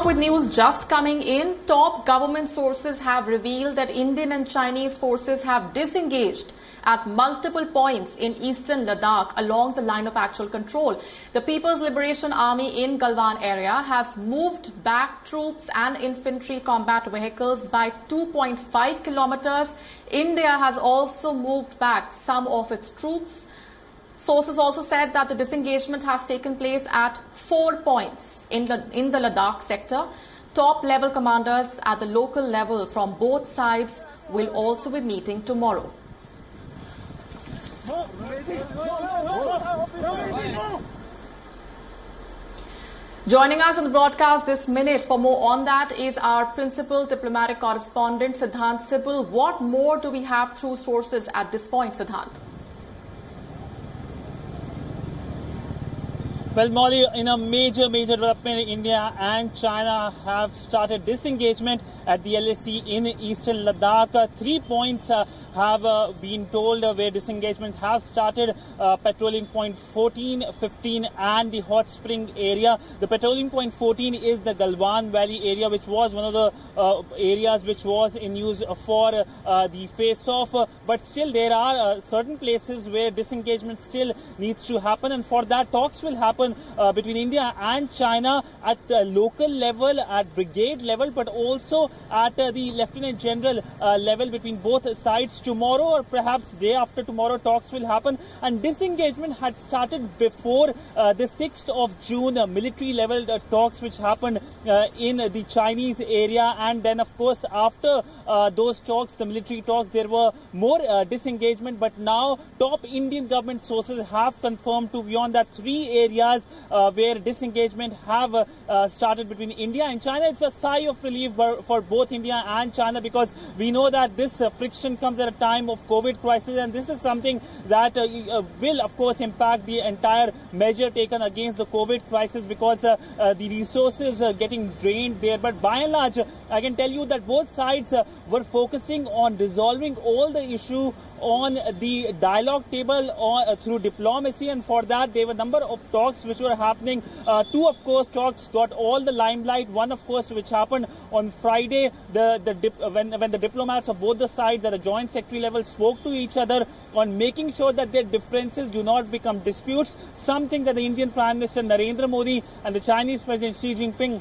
With news just coming in, top government sources have revealed that Indian and Chinese forces have disengaged at multiple points in eastern Ladakh along the line of actual control. The People's Liberation Army in Galwan area has moved back troops and infantry combat vehicles by 2.5 kilometers. India has also moved back some of its troops. Sources also said that the disengagement has taken place at 4 points in the Ladakh sector. Top-level commanders at the local level from both sides will also be meeting tomorrow. Joining us on the broadcast this minute for more on that is our principal diplomatic correspondent, Siddhant Sibal. What more do we have through sources at this point, Siddhant? Well, Molly, in a major development, India and China have started disengagement at the LAC in eastern Ladakh. 3 points have been told where disengagement have started. Patrolling point 14, 15 and the hot spring area. The patrolling point 14 is the Galwan Valley area, which was one of the areas which was in use for the face-off. But still there are certain places where disengagement still needs to happen, and for that talks will happen between India and China at the local level, at brigade level, but also at the Lieutenant General level between both sides. Tomorrow or perhaps day after tomorrow talks will happen, and disengagement had started before the 6th of June military level talks which happened in the Chinese area, and then of course after those talks, the military talks, there were more disengagement. But now top Indian government sources have confirmed to beyond that 3 areas where disengagement have started between India and China. It's a sigh of relief for both India and China, because we know that this friction comes at a time of COVID crisis, and this is something that will of course impact the entire measure taken against the COVID crisis, because the resources are getting drained there. But by and large, I can tell you that both sides were focusing on resolving all the issue on the dialogue table or through diplomacy, and for that there were a number of talks which were happening. 2 of course talks got all the limelight. One of course which happened on Friday, when the diplomats of both the sides at a joint secretary level spoke to each other on making sure that their differences do not become disputes, something that the Indian Prime Minister Narendra Modi and the Chinese President Xi Jinping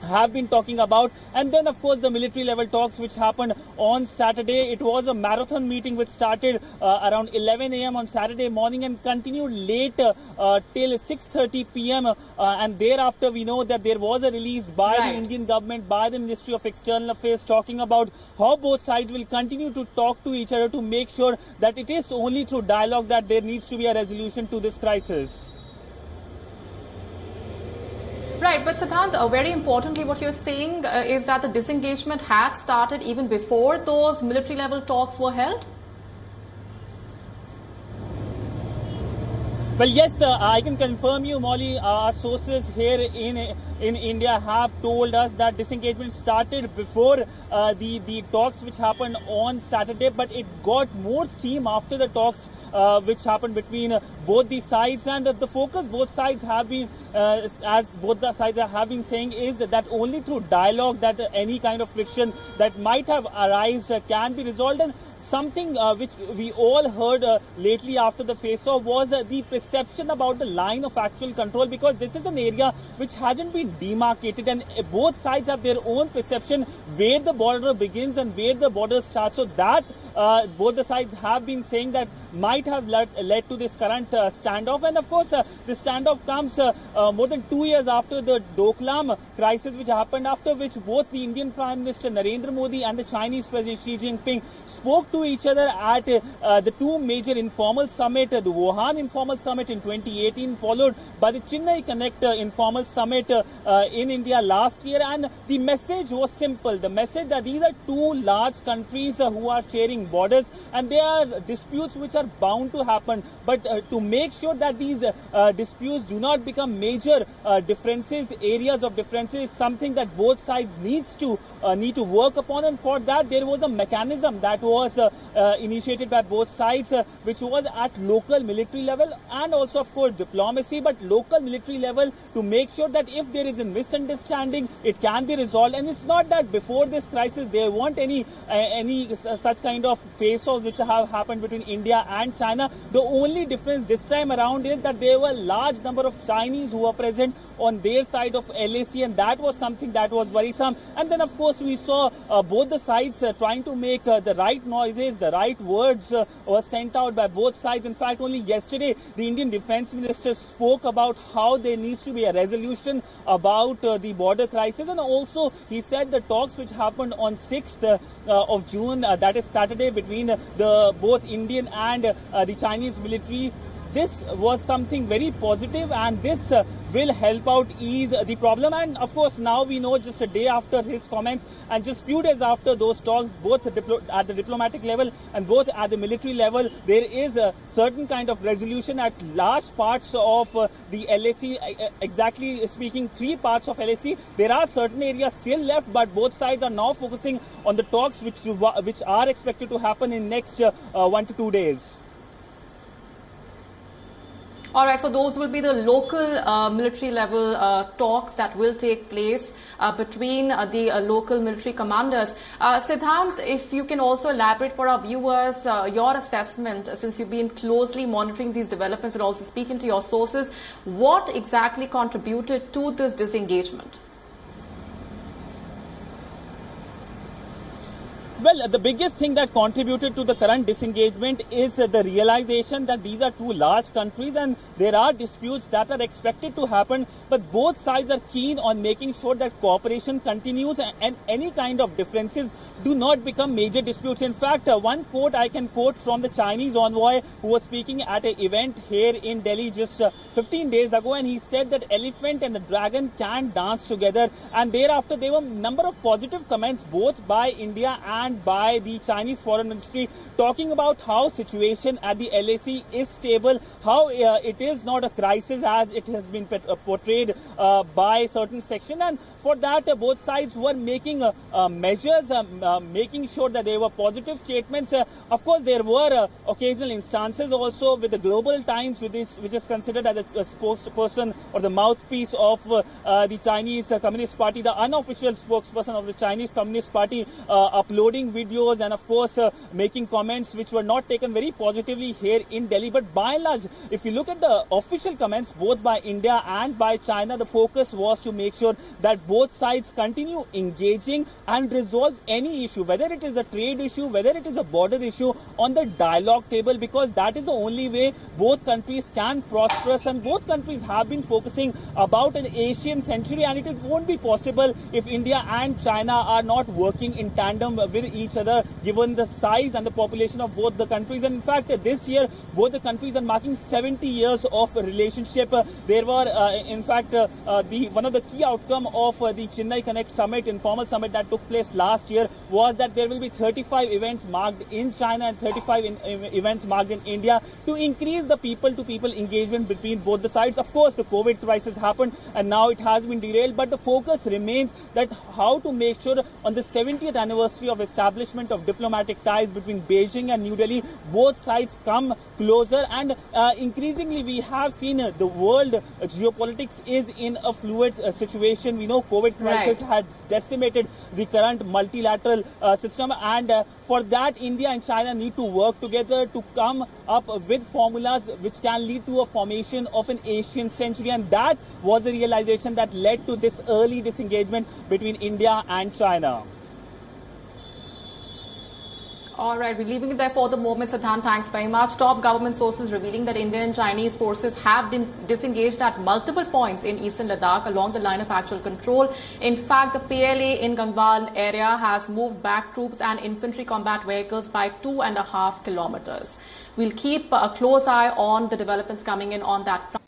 have been talking about. And then of course the military level talks which happened on Saturday. It was a marathon meeting which started around 11 a.m. on Saturday morning and continued late till 6:30 p.m. And thereafter we know that there was a release by the Indian government, by the Ministry of External Affairs, talking about how both sides will continue to talk to each other to make sure that it is only through dialogue that there needs to be a resolution to this crisis. Right, but Siddhant, very importantly, what you're saying is that the disengagement had started even before those military level talks were held? Well, yes, I can confirm you, Molly. Our sources here in India have told us that disengagement started before the talks which happened on Saturday, but it got more steam after the talks which happened between both the sides. And the focus both sides have been, as both the sides have been saying, is that only through dialogue that any kind of friction that might have arisen can be resolved. And something which we all heard lately after the face-off was the perception about the line of actual control, because this is an area which hasn't been demarcated, and both sides have their own perception where the border begins and where the border starts. So that both the sides have been saying that might have led to this current standoff. And of course this standoff comes more than 2 years after the Doklam crisis which happened, after which both the Indian Prime Minister Narendra Modi and the Chinese President Xi Jinping spoke to each other at the 2 major informal summit, the Wuhan informal summit in 2018, followed by the Chennai Connect informal summit in India last year. And the message was simple, the message that these are 2 large countries who are sharing crossing borders, and there are disputes which are bound to happen. But to make sure that these disputes do not become major differences, areas of differences, is something that both sides need to work upon. And for that, there was a mechanism that was initiated by both sides, which was at local military level and also, of course, diplomacy, but local military level, to make sure that if there is a misunderstanding, it can be resolved. And it's not that before this crisis there weren't any such kind of face-offs which have happened between India and China. The only difference this time around is that there were a large number of Chinese who were present on their side of LAC, and that was something that was worrisome. And then, of course, we saw both the sides trying to make the right noises, the right words were sent out by both sides. In fact, only yesterday, the Indian Defence Minister spoke about how there needs to be a resolution about the border crisis. And also, he said the talks which happened on 6th of June, that is Saturday, between the both Indian and the Chinese military, this was something very positive, and this will help out ease the problem. And of course, now we know, just a day after his comments and just few days after those talks, both at the diplomatic level and both at the military level, there is a certain kind of resolution at large parts of the LAC. Exactly speaking, 3 parts of LAC. There are certain areas still left, but both sides are now focusing on the talks which are expected to happen in next 1 to 2 days. All right, so those will be the local military level talks that will take place between the local military commanders. Siddhant, if you can also elaborate for our viewers your assessment, since you've been closely monitoring these developments and also speaking to your sources, what exactly contributed to this disengagement? Well, the biggest thing that contributed to the current disengagement is the realization that these are 2 large countries and there are disputes that are expected to happen, but both sides are keen on making sure that cooperation continues and any kind of differences do not become major disputes. In fact, one quote I can quote from the Chinese envoy who was speaking at an event here in Delhi just 15 days ago, and he said that elephant and the dragon can dance together. And thereafter, there were a number of positive comments both by India and by the Chinese Foreign Ministry, talking about how situation at the LAC is stable, how it is not a crisis as it has been portrayed by certain section. And for that, both sides were making measures, making sure that there were positive statements. Of course, there were occasional instances also with the Global Times, which is considered as a spokesperson or the mouthpiece of the Chinese Communist Party, the unofficial spokesperson of the Chinese Communist Party, uploading videos and, of course, making comments which were not taken very positively here in Delhi. But by and large, if you look at the official comments, both by India and by China, the focus was to make sure that both sides continue engaging and resolve any issue, whether it is a trade issue, whether it is a border issue, on the dialogue table, because that is the only way both countries can prosper. And both countries have been focusing about an Asian century, and it won't be possible if India and China are not working in tandem with each other, given the size and the population of both the countries. And in fact, this year, both the countries are marking 70 years of relationship. There were, in fact, one of the key outcome of the Chennai Connect Summit, informal summit that took place last year, was that there will be 35 events marked in China and 35 events marked in India to increase the people-to-people engagement between both the sides. Of course, the COVID crisis happened and now it has been derailed, but the focus remains that how to make sure on the 70th anniversary of establishment of diplomatic ties between Beijing and New Delhi, both sides come closer. And increasingly, we have seen the world geopolitics is in a fluid situation. We know COVID crisis has decimated the current multilateral system, and for that, India and China need to work together to come up with formulas which can lead to a formation of an Asian century. And that was the realization that led to this early disengagement between India and China. All right, we're leaving it there for the moment. Siddhant, thanks very much. Top government sources revealing that Indian and Chinese forces have been disengaged at multiple points in eastern Ladakh along the line of actual control. In fact, the PLA in Gangwal area has moved back troops and infantry combat vehicles by 2.5 kilometers. We'll keep a close eye on the developments coming in on that front.